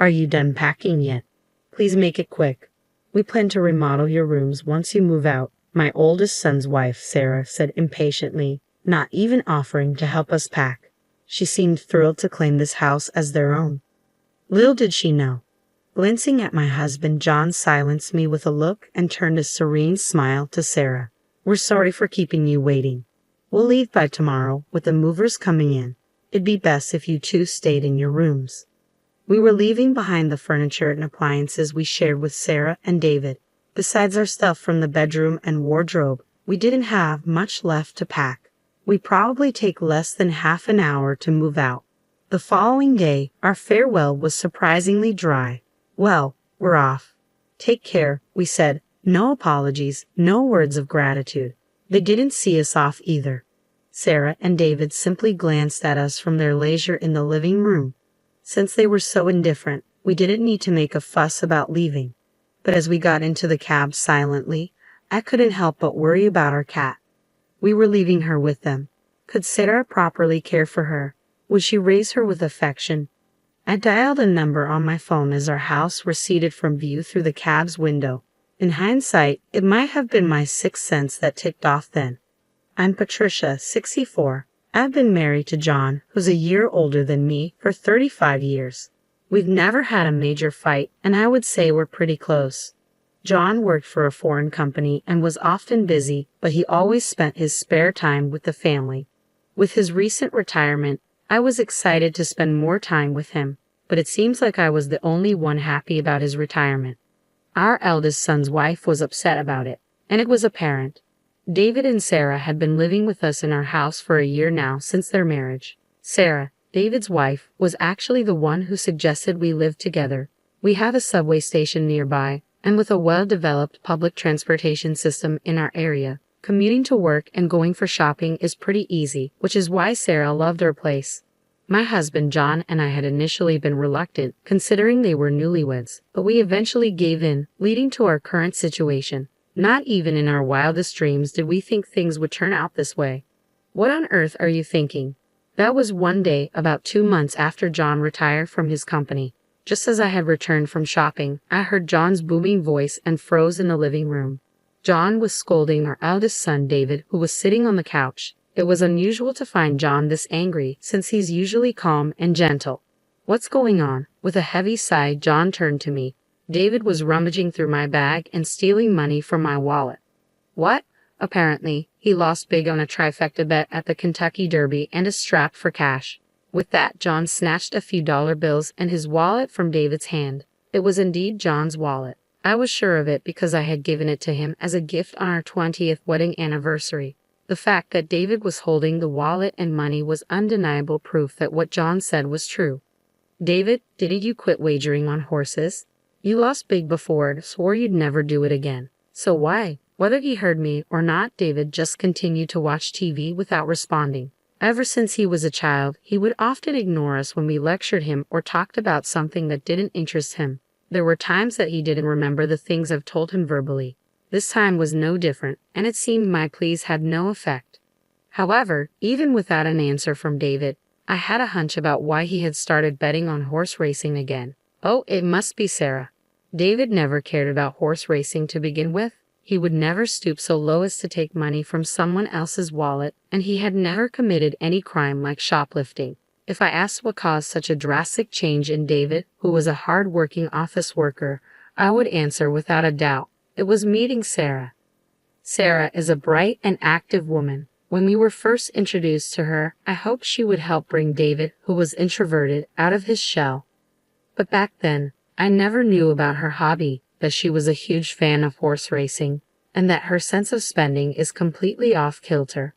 Are you done packing yet? Please make it quick. We plan to remodel your rooms once you move out, my oldest son's wife, Sarah, said impatiently, not even offering to help us pack. She seemed thrilled to claim this house as their own. Little did she know. Glancing at my husband, John silenced me with a look and turned a serene smile to Sarah. We're sorry for keeping you waiting. We'll leave by tomorrow with the movers coming in. It'd be best if you two stayed in your rooms. We were leaving behind the furniture and appliances we shared with Sarah and David. Besides our stuff from the bedroom and wardrobe, we didn't have much left to pack. We'd probably take less than half an hour to move out. The following day, our farewell was surprisingly dry. Well, we're off. Take care, we said. No apologies, no words of gratitude. They didn't see us off either. Sarah and David simply glanced at us from their leisure in the living room. Since they were so indifferent, we didn't need to make a fuss about leaving. But as we got into the cab silently, I couldn't help but worry about our cat. We were leaving her with them. Could Sarah properly care for her? Would she raise her with affection? I dialed a number on my phone as our house receded from view through the cab's window. In hindsight, it might have been my sixth sense that ticked off then. I'm Patricia, 64. I've been married to John, who's a year older than me, for 35 years. We've never had a major fight, and I would say we're pretty close. John worked for a foreign company and was often busy, but he always spent his spare time with the family. With his recent retirement, I was excited to spend more time with him, but it seems like I was the only one happy about his retirement. Our eldest son's wife was upset about it, and it was apparent. David and Sarah had been living with us in our house for a year now since their marriage. Sarah, David's wife, was actually the one who suggested we live together. We have a subway station nearby, and with a well-developed public transportation system in our area, commuting to work and going for shopping is pretty easy, which is why Sarah loved our place. My husband John and I had initially been reluctant, considering they were newlyweds, but we eventually gave in, leading to our current situation. Not even in our wildest dreams did we think things would turn out this way. What on earth are you thinking? That was one day about 2 months after John retired from his company. Just as I had returned from shopping, I heard John's booming voice and froze in the living room. John was scolding our eldest son David, who was sitting on the couch. It was unusual to find John this angry, since he's usually calm and gentle. What's going on? With a heavy sigh, John turned to me. David was rummaging through my bag and stealing money from my wallet. What? Apparently, he lost big on a trifecta bet at the Kentucky Derby and is strapped for cash. With that, John snatched a few dollar bills and his wallet from David's hand. It was indeed John's wallet. I was sure of it because I had given it to him as a gift on our 20th wedding anniversary. The fact that David was holding the wallet and money was undeniable proof that what John said was true. David, didn't you quit wagering on horses? You lost big before and swore you'd never do it again. So why? Whether he heard me or not, David just continued to watch TV without responding. Ever since he was a child, he would often ignore us when we lectured him or talked about something that didn't interest him. There were times that he didn't remember the things I've told him verbally. This time was no different, and it seemed my pleas had no effect. However, even without an answer from David, I had a hunch about why he had started betting on horse racing again. Oh, it must be Sarah. David never cared about horse racing to begin with. He would never stoop so low as to take money from someone else's wallet, and he had never committed any crime like shoplifting. If I asked what caused such a drastic change in David, who was a hard-working office worker, I would answer without a doubt. It was meeting Sarah. Sarah is a bright and active woman. When we were first introduced to her, I hoped she would help bring David, who was introverted, out of his shell. But back then, I never knew about her hobby, that she was a huge fan of horse racing, and that her sense of spending is completely off-kilter.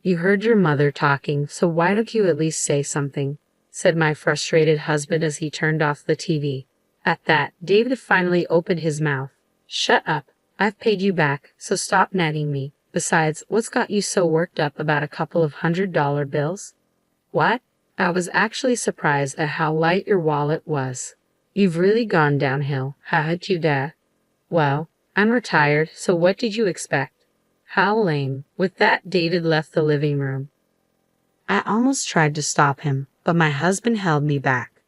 You heard your mother talking, so why don't you at least say something? Said my frustrated husband as he turned off the TV. At that, David finally opened his mouth. Shut up. I've paid you back, so stop nagging me. Besides, what's got you so worked up about a couple of $100 bills? What? I was actually surprised at how light your wallet was. You've really gone downhill, haven't you, Dad? Well, I'm retired, so what did you expect? How lame. With that, David left the living room. I almost tried to stop him, but my husband held me back.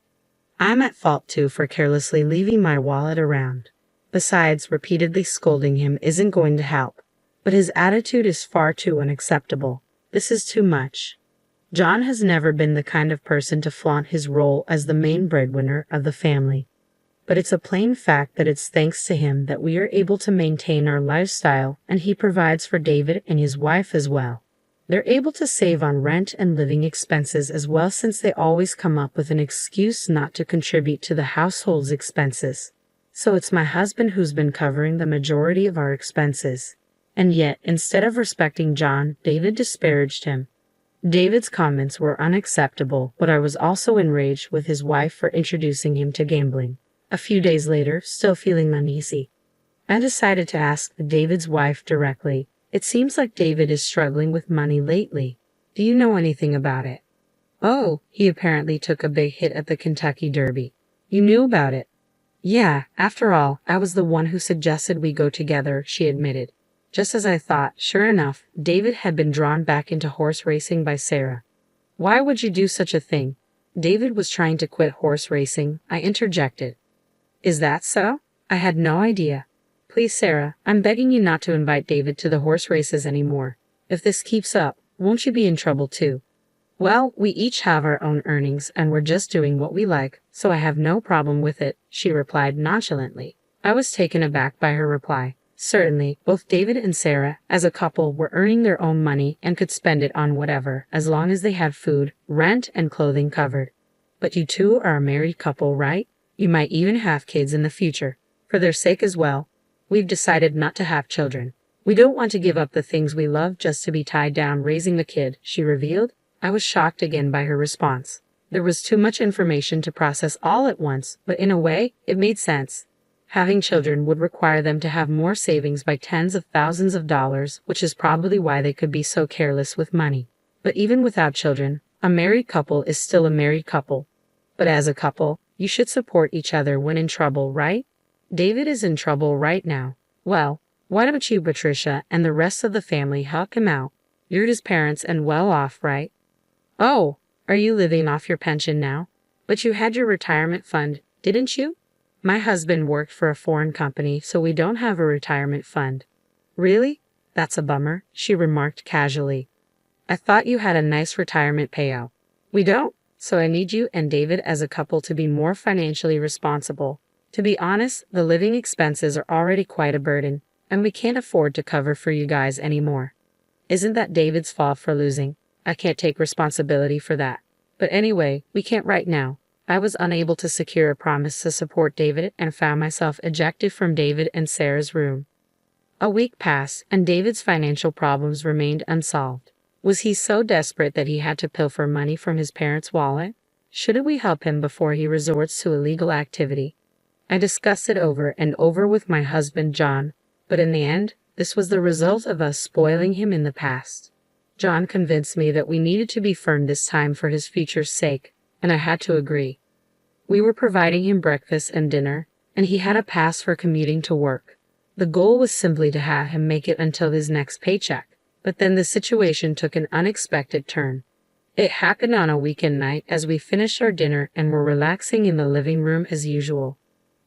I'm at fault too for carelessly leaving my wallet around. Besides, repeatedly scolding him isn't going to help. But his attitude is far too unacceptable. This is too much. John has never been the kind of person to flaunt his role as the main breadwinner of the family. But it's a plain fact that it's thanks to him that we are able to maintain our lifestyle, and he provides for David and his wife as well. They're able to save on rent and living expenses as well, since they always come up with an excuse not to contribute to the household's expenses. So it's my husband who's been covering the majority of our expenses. And yet, instead of respecting John, David disparaged him. David's comments were unacceptable, but I was also enraged with his wife for introducing him to gambling. A few days later, still feeling uneasy, I decided to ask David's wife directly. It seems like David is struggling with money lately. Do you know anything about it? Oh, he apparently took a big hit at the Kentucky Derby. You knew about it? Yeah, after all, I was the one who suggested we go together, she admitted. Just as I thought, sure enough, David had been drawn back into horse racing by Sarah. Why would you do such a thing? David was trying to quit horse racing, I interjected. Is that so? I had no idea. Please, Sarah, I'm begging you not to invite David to the horse races anymore. If this keeps up, won't you be in trouble too? Well, we each have our own earnings and we're just doing what we like, so I have no problem with it, she replied nonchalantly. I was taken aback by her reply. Certainly, both David and Sarah, as a couple, were earning their own money and could spend it on whatever, as long as they had food, rent, and clothing covered. But you two are a married couple, right? You might even have kids in the future. For their sake as well. We've decided not to have children. We don't want to give up the things we love just to be tied down raising a kid, she revealed. I was shocked again by her response. There was too much information to process all at once, but in a way, it made sense. Having children would require them to have more savings by tens of thousands of dollars, which is probably why they could be so careless with money. But even without children, a married couple is still a married couple. But as a couple, you should support each other when in trouble, right? David is in trouble right now. Well, why don't you, Patricia, and the rest of the family help him out? You're his parents and well off, right? Oh, are you living off your pension now? But you had your retirement fund, didn't you? My husband worked for a foreign company, so we don't have a retirement fund. Really? That's a bummer, she remarked casually. I thought you had a nice retirement payout. We don't. So I need you and David as a couple to be more financially responsible. To be honest, the living expenses are already quite a burden, and we can't afford to cover for you guys anymore. Isn't that David's fault for losing? I can't take responsibility for that. But anyway, we can't right now. I was unable to secure a promise to support David and found myself ejected from David and Sarah's room. A week passed, and David's financial problems remained unsolved. Was he so desperate that he had to pilfer money from his parents' wallet? Shouldn't we help him before he resorts to illegal activity? I discussed it over and over with my husband John, but in the end, this was the result of us spoiling him in the past. John convinced me that we needed to be firm this time for his future's sake, and I had to agree. We were providing him breakfast and dinner, and he had a pass for commuting to work. The goal was simply to have him make it until his next paycheck. But then the situation took an unexpected turn. It happened on a weekend night as we finished our dinner and were relaxing in the living room as usual.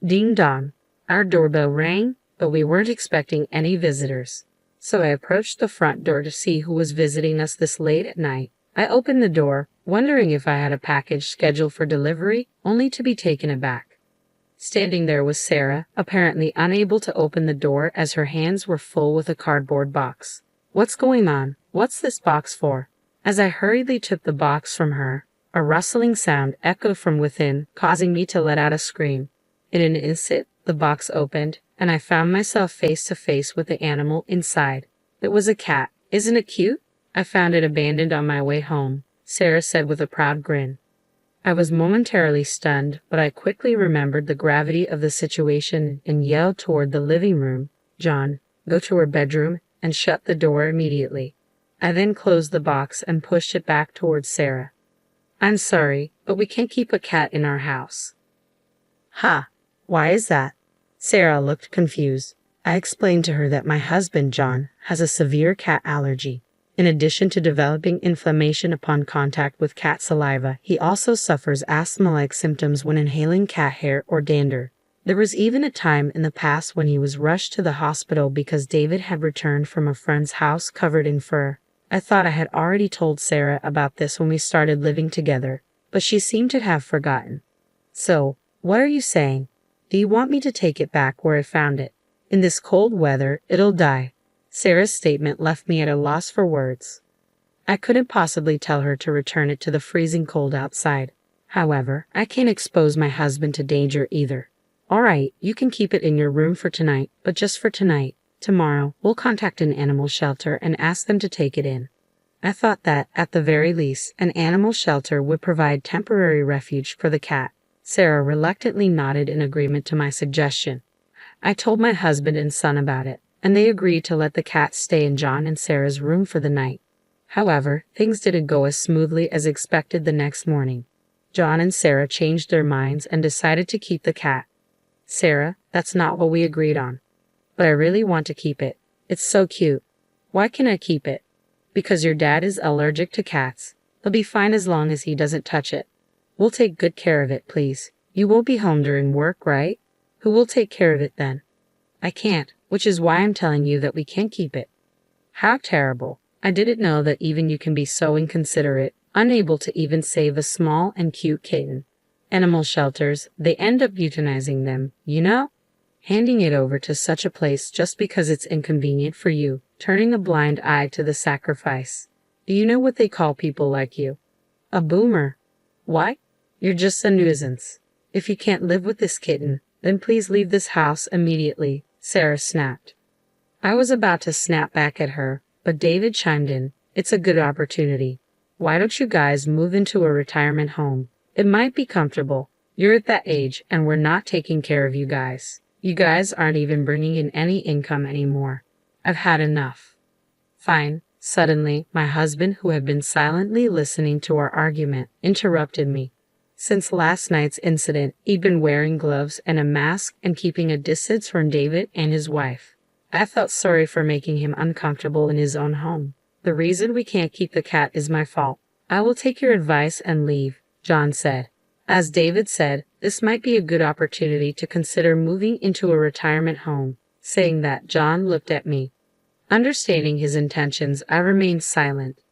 Ding dong. Our doorbell rang, but we weren't expecting any visitors. So I approached the front door to see who was visiting us this late at night. I opened the door, wondering if I had a package scheduled for delivery, only to be taken aback. Standing there was Sarah, apparently unable to open the door as her hands were full with a cardboard box. What's going on? What's this box for? As I hurriedly took the box from her, a rustling sound echoed from within, causing me to let out a scream. In an instant, the box opened, and I found myself face to face with the animal inside. It was a cat. Isn't it cute? I found it abandoned on my way home, Sarah said with a proud grin. I was momentarily stunned, but I quickly remembered the gravity of the situation and yelled toward the living room, John, go to her bedroom and shut the door immediately. I then closed the box and pushed it back towards Sarah. I'm sorry, but we can't keep a cat in our house. Ha! Why is that? Sarah looked confused. I explained to her that my husband, John, has a severe cat allergy. In addition to developing inflammation upon contact with cat saliva, he also suffers asthma-like symptoms when inhaling cat hair or dander. There was even a time in the past when he was rushed to the hospital because David had returned from a friend's house covered in fur. I thought I had already told Sarah about this when we started living together, but she seemed to have forgotten. So, what are you saying? Do you want me to take it back where I found it? In this cold weather, it'll die. Sarah's statement left me at a loss for words. I couldn't possibly tell her to return it to the freezing cold outside. However, I can't expose my husband to danger either. All right, you can keep it in your room for tonight, but just for tonight. Tomorrow, we'll contact an animal shelter and ask them to take it in. I thought that, at the very least, an animal shelter would provide temporary refuge for the cat. Sarah reluctantly nodded in agreement to my suggestion. I told my husband and son about it, and they agreed to let the cat stay in John and Sarah's room for the night. However, things didn't go as smoothly as expected the next morning. John and Sarah changed their minds and decided to keep the cat. Sarah, that's not what we agreed on. But I really want to keep it. It's so cute. Why can't I keep it? Because your dad is allergic to cats. He'll be fine as long as he doesn't touch it. We'll take good care of it, please. You won't be home during work, right? Who will take care of it then? I can't, which is why I'm telling you that we can't keep it. How terrible. I didn't know that even you can be so inconsiderate, unable to even save a small and cute kitten. Animal shelters, they end up euthanizing them, you know? Handing it over to such a place just because it's inconvenient for you, turning a blind eye to the sacrifice. Do you know what they call people like you? A boomer. Why? You're just a nuisance. If you can't live with this kitten, then please leave this house immediately, Sarah snapped. I was about to snap back at her, but David chimed in. It's a good opportunity. Why don't you guys move into a retirement home? It might be comfortable. You're at that age, and we're not taking care of you guys. You guys aren't even bringing in any income anymore. I've had enough. Fine. Suddenly, my husband, who had been silently listening to our argument, interrupted me. Since last night's incident, he'd been wearing gloves and a mask and keeping a distance from David and his wife. I felt sorry for making him uncomfortable in his own home. The reason we can't keep the cat is my fault. I will take your advice and leave, John said. As David said, this might be a good opportunity to consider moving into a retirement home. Saying that, John looked at me. Understanding his intentions, I remained silent.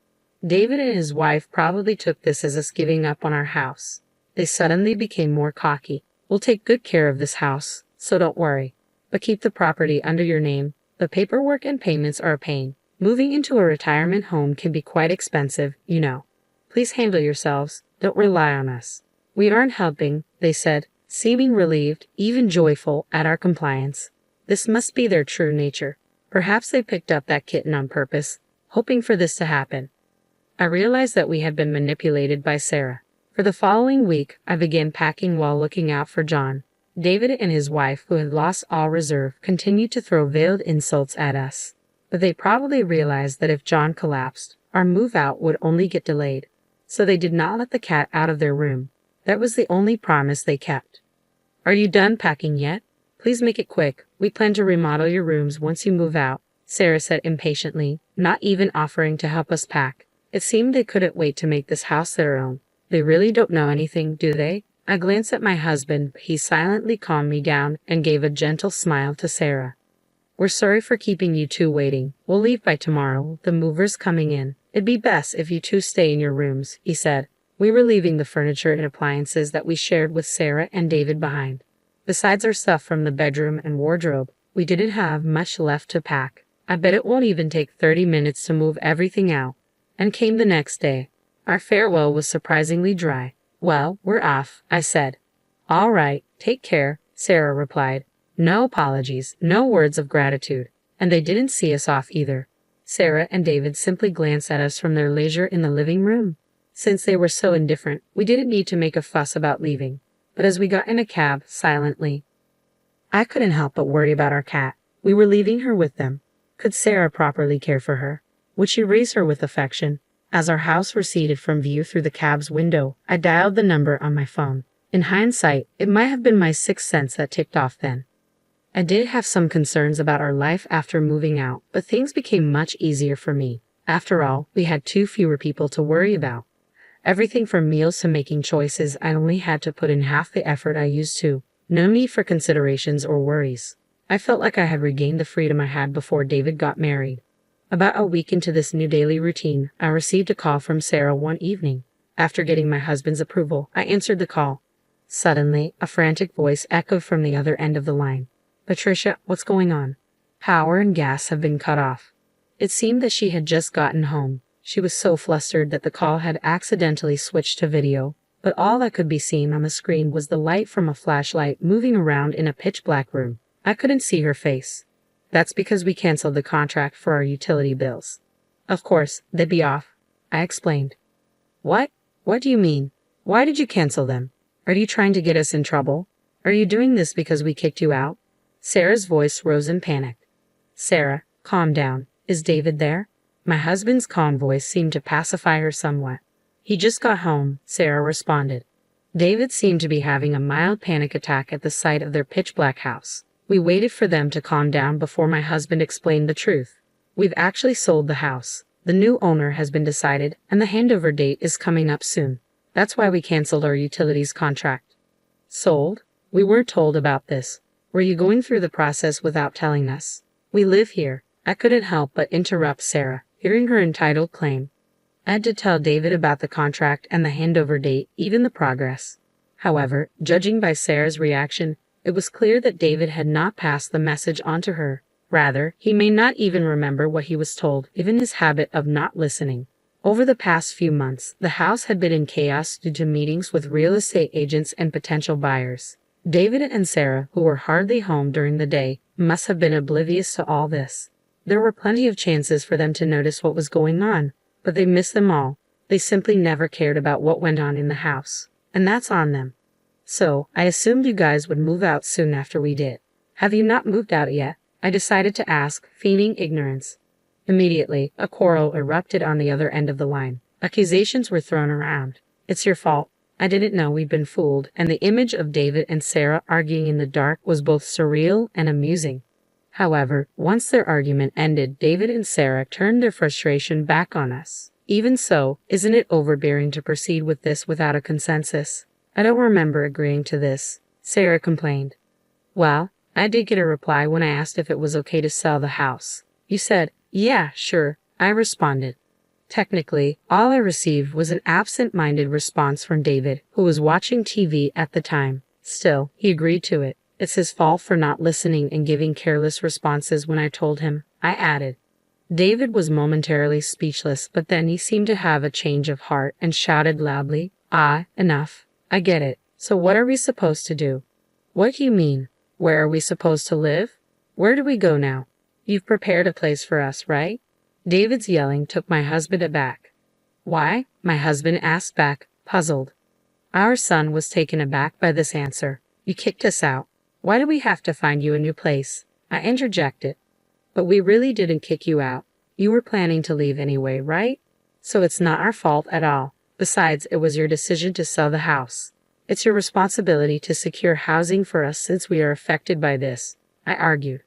David and his wife probably took this as us giving up on our house. They suddenly became more cocky. We'll take good care of this house, so don't worry. But keep the property under your name. The paperwork and payments are a pain. Moving into a retirement home can be quite expensive, you know. Please handle yourselves. Don't rely on us. We aren't helping, they said, seeming relieved, even joyful, at our compliance. This must be their true nature. Perhaps they picked up that kitten on purpose, hoping for this to happen. I realized that we had been manipulated by Sarah. For the following week, I began packing while looking out for John. David and his wife, who had lost all reserve, continued to throw veiled insults at us. But they probably realized that if John collapsed, our move out would only get delayed. So they did not let the cat out of their room. That was the only promise they kept. Are you done packing yet? Please make it quick. We plan to remodel your rooms once you move out, Sarah said impatiently, not even offering to help us pack. It seemed they couldn't wait to make this house their own. They really don't know anything, do they? I glanced at my husband, but he silently calmed me down and gave a gentle smile to Sarah. We're sorry for keeping you two waiting. We'll leave by tomorrow. The mover's coming in. It'd be best if you two stay in your rooms, he said. We were leaving the furniture and appliances that we shared with Sarah and David behind. Besides our stuff from the bedroom and wardrobe, we didn't have much left to pack. I bet it won't even take 30 minutes to move everything out. And came the next day. Our farewell was surprisingly dry. Well, we're off, I said. All right, take care, Sarah replied. No apologies, no words of gratitude. And they didn't see us off either. Sarah and David simply glanced at us from their leisure in the living room. Since they were so indifferent, we didn't need to make a fuss about leaving. But as we got in a cab, silently, I couldn't help but worry about our cat. We were leaving her with them. Could Sarah properly care for her? Would she raise her with affection? As our house receded from view through the cab's window, I dialed the number on my phone. In hindsight, it might have been my sixth sense that ticked off then. I did have some concerns about our life after moving out, but things became much easier for me. After all, we had two fewer people to worry about. Everything from meals to making choices, I only had to put in half the effort I used to. No need for considerations or worries. I felt like I had regained the freedom I had before David got married. About a week into this new daily routine, I received a call from Sarah one evening. After getting my husband's approval, I answered the call. Suddenly, a frantic voice echoed from the other end of the line. "Patricia, what's going on?" "Power and gas have been cut off." It seemed that she had just gotten home. She was so flustered that the call had accidentally switched to video, but all that could be seen on the screen was the light from a flashlight moving around in a pitch-black room. I couldn't see her face. "That's because we canceled the contract for our utility bills." "Of course, they'd be off," I explained. "What? What do you mean? Why did you cancel them? Are you trying to get us in trouble? Are you doing this because we kicked you out?" Sarah's voice rose in panic. "Sarah, calm down. Is David there?" My husband's calm voice seemed to pacify her somewhat. "He just got home," Sarah responded. David seemed to be having a mild panic attack at the sight of their pitch-black house. We waited for them to calm down before my husband explained the truth. "We've actually sold the house. The new owner has been decided, and the handover date is coming up soon. That's why we canceled our utilities contract." "Sold? We weren't told about this. Were you going through the process without telling us?" "We live here." I couldn't help but interrupt Sarah, hearing her entitled claim. I had to tell David about the contract and the handover date, even the progress. However, judging by Sarah's reaction, it was clear that David had not passed the message on to her. Rather, he may not even remember what he was told, given his habit of not listening. Over the past few months, the house had been in chaos due to meetings with real estate agents and potential buyers. David and Sarah, who were hardly home during the day, must have been oblivious to all this. There were plenty of chances for them to notice what was going on, but they missed them all. They simply never cared about what went on in the house. And that's on them. "So, I assumed you guys would move out soon after we did. Have you not moved out yet?" I decided to ask, feigning ignorance. Immediately, a quarrel erupted on the other end of the line. Accusations were thrown around. "It's your fault. I didn't know we'd been fooled," and the image of David and Sarah arguing in the dark was both surreal and amusing. However, once their argument ended, David and Sarah turned their frustration back on us. "Even so, isn't it overbearing to proceed with this without a consensus?" "I don't remember agreeing to this," Sarah complained. "Well, I did get a reply when I asked if it was okay to sell the house. You said, 'Yeah, sure,'" I responded. Technically, all I received was an absent-minded response from David, who was watching TV at the time. Still, he agreed to it. "It's his fault for not listening and giving careless responses when I told him," I added. David was momentarily speechless, but then he seemed to have a change of heart and shouted loudly, "Ah, enough. I get it. So what are we supposed to do?" "What do you mean? Where are we supposed to live? Where do we go now? You've prepared a place for us, right?" David's yelling took my husband aback. "Why?" my husband asked back, puzzled. Our son was taken aback by this answer. "You kicked us out. Why do we have to find you a new place?" I interjected. "But we really didn't kick you out. You were planning to leave anyway, right? So it's not our fault at all. Besides, it was your decision to sell the house. It's your responsibility to secure housing for us since we are affected by this," I argued.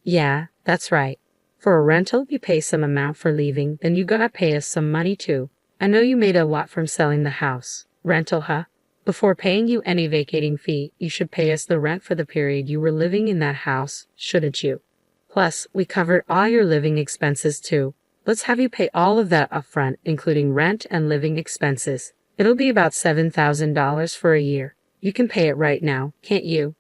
"Yeah, that's right. For a rental, you pay some amount for leaving, then you gotta pay us some money too. I know you made a lot from selling the house. Rental, huh? Before paying you any vacating fee, you should pay us the rent for the period you were living in that house, shouldn't you? Plus, we covered all your living expenses too. Let's have you pay all of that upfront, including rent and living expenses. It'll be about $7,000 for a year. You can pay it right now, can't you?"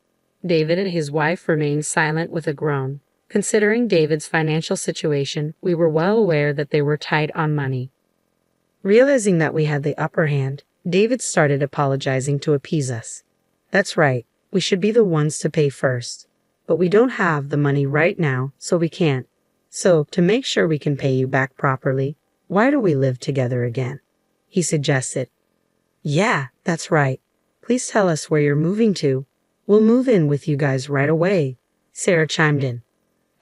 David and his wife remained silent with a groan. Considering David's financial situation, we were well aware that they were tight on money. Realizing that we had the upper hand, David started apologizing to appease us. "That's right, we should be the ones to pay first. But we don't have the money right now, so we can't. So, to make sure we can pay you back properly, why don't we live together again?" he suggested. "Yeah, that's right. Please tell us where you're moving to. We'll move in with you guys right away," Sarah chimed in.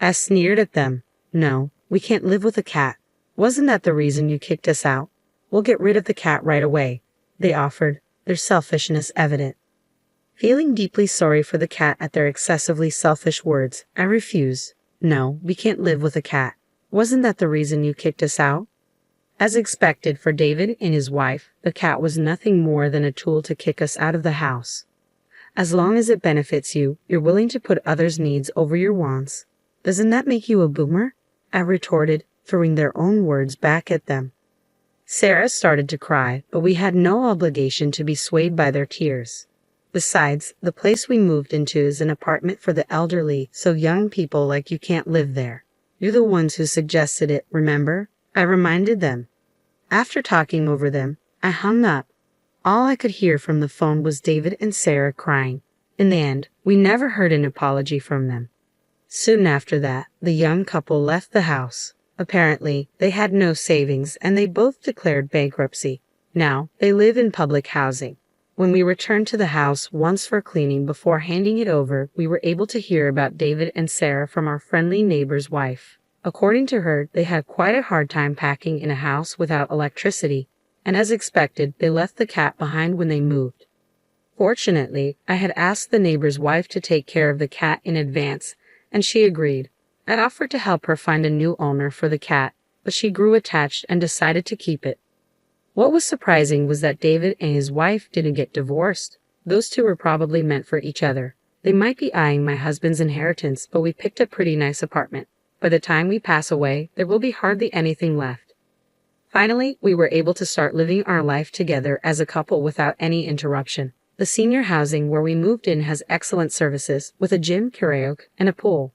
I sneered at them. "No, we can't live with a cat. Wasn't that the reason you kicked us out? We'll get rid of the cat right away," they offered, their selfishness evident. Feeling deeply sorry for the cat at their excessively selfish words, I refused. "No, we can't live with a cat. Wasn't that the reason you kicked us out? As expected for David and his wife, the cat was nothing more than a tool to kick us out of the house. As long as it benefits you, you're willing to put others' needs over your wants. Doesn't that make you a boomer? I retorted, throwing their own words back at them. Sarah started to cry, but we had no obligation to be swayed by their tears. Besides, the place we moved into is an apartment for the elderly, so young people like you can't live there. You're the ones who suggested it, remember? I reminded them. After talking over them, I hung up. All I could hear from the phone was David and Sarah crying. In the end, we never heard an apology from them. Soon after that, the young couple left the house. Apparently, they had no savings and they both declared bankruptcy. Now, they live in public housing. When we returned to the house once for cleaning before handing it over, we were able to hear about David and Sarah from our friendly neighbor's wife. According to her, they had quite a hard time packing in a house without electricity, and as expected, they left the cat behind when they moved. Fortunately, I had asked the neighbor's wife to take care of the cat in advance, and she agreed. I offered to help her find a new owner for the cat, but she grew attached and decided to keep it. What was surprising was that David and his wife didn't get divorced. Those two were probably meant for each other. They might be eyeing my husband's inheritance, but we picked a pretty nice apartment. By the time we pass away, there will be hardly anything left. Finally, we were able to start living our life together as a couple without any interruption. The senior housing where we moved in has excellent services, with a gym, karaoke, and a pool.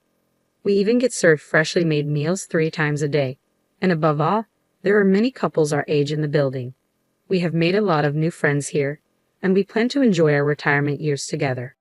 We even get served freshly made meals 3 times a day. And above all, there are many couples our age in the building. We have made a lot of new friends here, and we plan to enjoy our retirement years together.